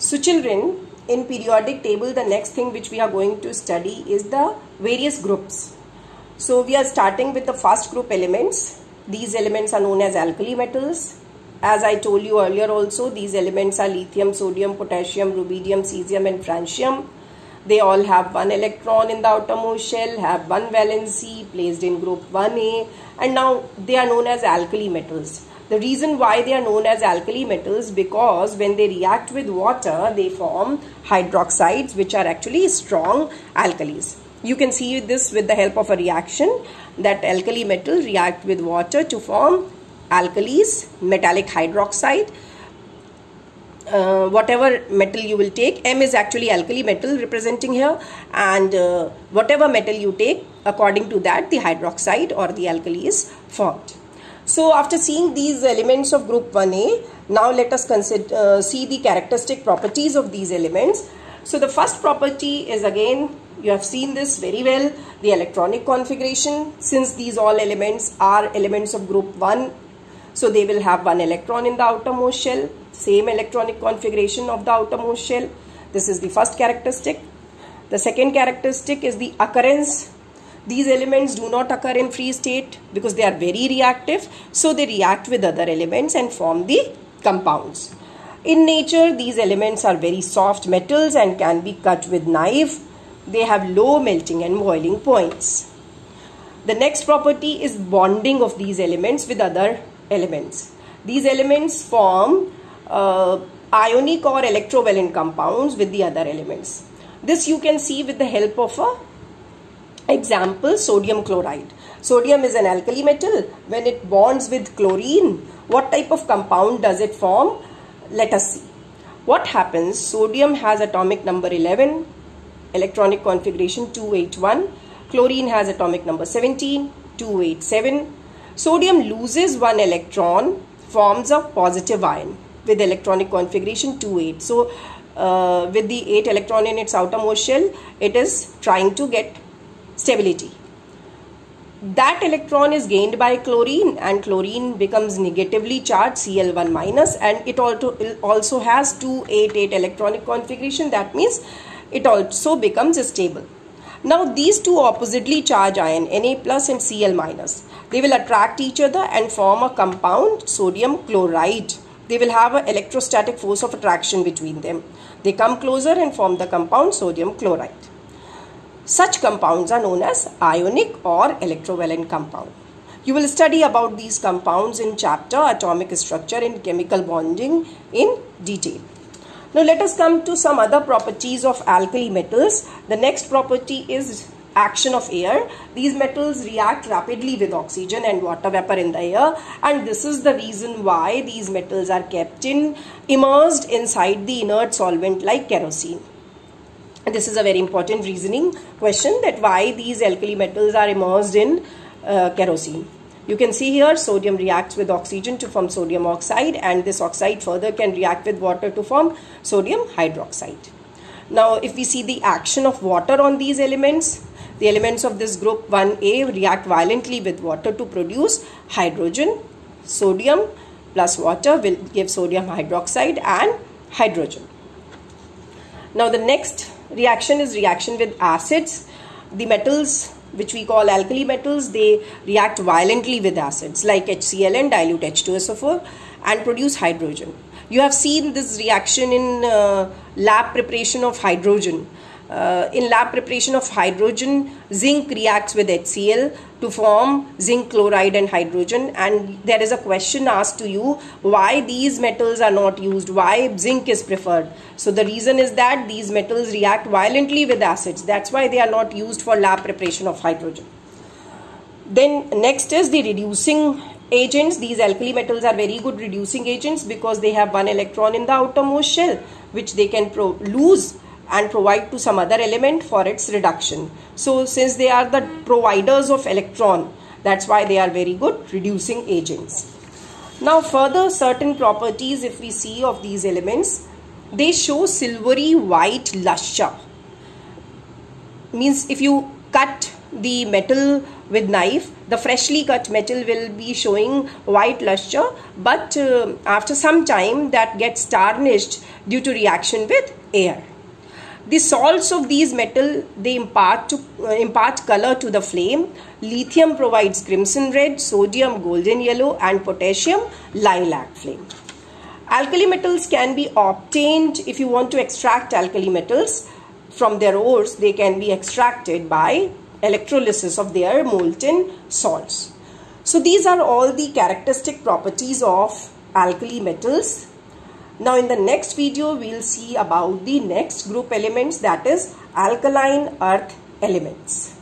So children, in periodic table, the next thing which we are going to study is the various groups. So we are starting with the first group elements. These elements are known as alkali metals. As I told you earlier also, these elements are lithium, sodium, potassium, rubidium, cesium and francium. They all have one electron in the outermost shell, have one valency, placed in group 1A, and now they are known as alkali metals. The reason why they are known as alkali metals, because when they react with water, they form hydroxides, which are actually strong alkalis. You can see this with the help of a reaction, that alkali metal react with water to form alkalis, metallic hydroxide. Whatever metal you will take, M is actually alkali metal representing here, and whatever metal you take, according to that the hydroxide or the alkali is formed. So after seeing these elements of group 1A, now let us consider see the characteristic properties of these elements. So the first property is, again, you have seen this very well, the electronic configuration. Since these all elements are elements of group 1, so they will have one electron in the outermost shell, same electronic configuration of the outermost shell. This is the first characteristic. The second characteristic is the occurrence. These elements do not occur in free state because they are very reactive. So they react with other elements and form the compounds. In nature, these elements are very soft metals and can be cut with knife. They have low melting and boiling points. The next property is bonding of these elements with other elements. These elements form ionic or electrovalent compounds with the other elements. This you can see with the help of a example, sodium chloride. Sodium is an alkali metal. When it bonds with chlorine, what type of compound does it form? Let us see. What happens? Sodium has atomic number 11, electronic configuration 281. Chlorine has atomic number 17, 287. Sodium loses one electron, forms a positive ion with electronic configuration 28. So with the 8 electron in its outermost shell, it is trying to get stability. That electron is gained by chlorine, and chlorine becomes negatively charged, Cl1 minus, and it also has 288 electronic configuration. That means it also becomes stable. Now these two oppositely charged ion, Na plus and Cl minus, they will attract each other and form a compound, sodium chloride. They will have an electrostatic force of attraction between them. They come closer and form the compound sodium chloride. Such compounds are known as ionic or electrovalent compound. You will study about these compounds in chapter Atomic Structure and Chemical Bonding in detail. Now let us come to some other properties of alkali metals. The next property is action of air. These metals react rapidly with oxygen and water vapor in the air, and this is the reason why these metals are kept immersed inside the inert solvent like kerosene. This is a very important reasoning question, that why these alkali metals are immersed in kerosene. You can see here sodium reacts with oxygen to form sodium oxide, and this oxide further can react with water to form sodium hydroxide. Now if we see the action of water on these elements, the elements of this group 1A react violently with water to produce hydrogen. Sodium plus water will give sodium hydroxide and hydrogen. Now the next reaction is reaction with acids. The metals which we call alkali metals, they react violently with acids like HCl and dilute H2SO4 and produce hydrogen. You have seen this reaction in lab preparation of hydrogen. In lab preparation of hydrogen, zinc reacts with HCl to form zinc chloride and hydrogen, and there is a question asked to you, why these metals are not used, why zinc is preferred. So the reason is that these metals react violently with acids. That's why they are not used for lab preparation of hydrogen. Then next is the reducing agents. These alkali metals are very good reducing agents because they have one electron in the outermost shell, which they can lose and provide to some other element for its reduction. So since they are the providers of electron, that's why they are very good reducing agents. Now further certain properties if we see of these elements, they show silvery white lustre. Means if you cut the metal with knife, the freshly cut metal will be showing white luster, but after some time that gets tarnished due to reaction with air. The salts of these metal, they impart color to the flame. Lithium provides crimson red, sodium golden yellow, and potassium lilac flame. Alkali metals can be obtained if you want to extract alkali metals from their ores. They can be extracted by electrolysis of their molten salts. So these are all the characteristic properties of alkali metals. Now in the next video we will see about the next group elements, that is alkaline earth elements.